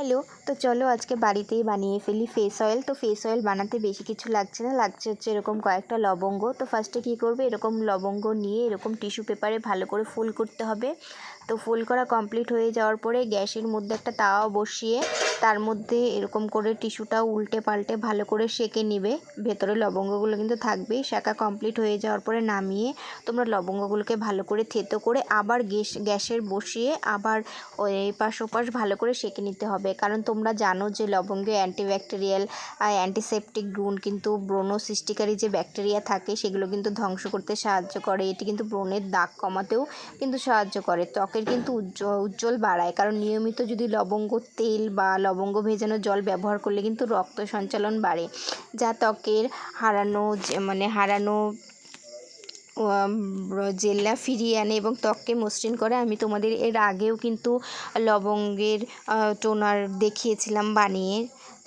Hello, তো চলো আজকে বাড়িতেই বানিয়ে ফেলি ফেস অয়েল। তো ফেস অয়েল বানাতে বেশি কিছু লাগছে না, লাগছে হচ্ছে এরকম কয়েকটা লবঙ্গ। তো ফার্স্টে কী করবে, এরকম লবঙ্গ নিয়ে এরকম টিস্যু পেপারে ভালো করে ফোল্ড করতে হবে। তো ফোল্ড করা কমপ্লিট হয়ে যাওয়ার পরে গ্যাসের মধ্যে একটা তাওয়া বসিয়ে তার মধ্যে এরকম করে টিস্যুটাও উল্টে পাল্টে ভালো করে সেঁকে নিবে। ভেতরে লবঙ্গগুলো কিন্তু থাকবেই। সেঁকা কমপ্লিট হয়ে যাওয়ার পরে নামিয়ে তোমরা লবঙ্গগুলোকে ভালো করে থেতো করে আবার গ্যাসের বসিয়ে আবার ওই পাশ ওপাশ ভালো করে সেঁকে নিতে হবে। কারণ তোমরা জানো যে লবঙ্গে অ্যান্টিব্যাকটেরিয়াল অ্যান্টিসেপটিক গুণ, কিন্তু ব্রণ সৃষ্টিকারী যে ব্যাকটেরিয়া থাকে সেগুলো কিন্তু ধ্বংস করতে সাহায্য করে। এটি কিন্তু ব্রণের দাগ কমাতেও কিন্তু সাহায্য করে, ত্বকের কিন্তু উজ্জ্বল বাড়ায়। কারণ নিয়মিত যদি লবঙ্গ তেল বা লবঙ্গ ভেজানো জল ব্যবহার করলে কিন্তু রক্ত সঞ্চালন বাড়ে, যা ত্বকের হারানো জেল্লা ফিরিয়ে আনে এবং ত্বককে মসৃণ করে। আমি তোমাদের এর আগেও কিন্তু লবঙ্গের টোনার দেখিয়েছিলাম বানিয়ে।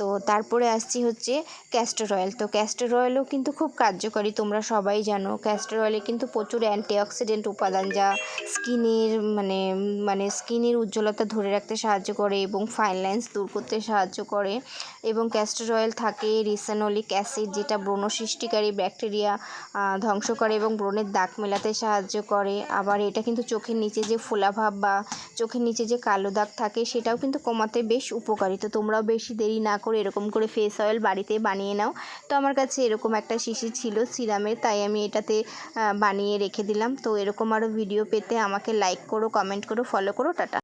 তো তারপরে আসছি হচ্ছে ক্যাস্টর অয়েল। তো ক্যাস্টর অয়েলও কিন্তু খুব কার্যকরী, তোমরা সবাই জানো। ক্যাস্টর অয়েলে কিন্তু প্রচুর অ্যান্টিঅক্সিডেন্ট উপাদান, যা স্কিনের স্কিনের উজ্জ্বলতা ধরে রাখতে সাহায্য করে এবং ফাইন লাইন্স দূর করতে সাহায্য করে। এবং ক্যাস্টর অয়েল থাকে রিসানোলিক অ্যাসিড, যেটা ব্রণ সৃষ্টিকারী ব্যাকটেরিয়া ধ্বংস করে এবং ব্রণের দাগ মেলাতে সাহায্য করে। আবার এটা কিন্তু চোখের নিচে যে ফোলাভাব বা চোখের নিচে যে কালো দাগ থাকে সেটাও কিন্তু কমাতে বেশ উপকারী। তো তোমরাও বেশি দেরি না করে এরকম করে ফেস অয়েল বাড়িতে বানিয়ে নাও। তো আমার কাছে এরকম একটা শিশি ছিল সিরামের, তাই আমি এটাতে বানিয়ে রেখে দিলাম। তো এরকম আরও ভিডিও পেতে আমাকে লাইক করো, কমেন্ট করো, ফলো করো। টাটা।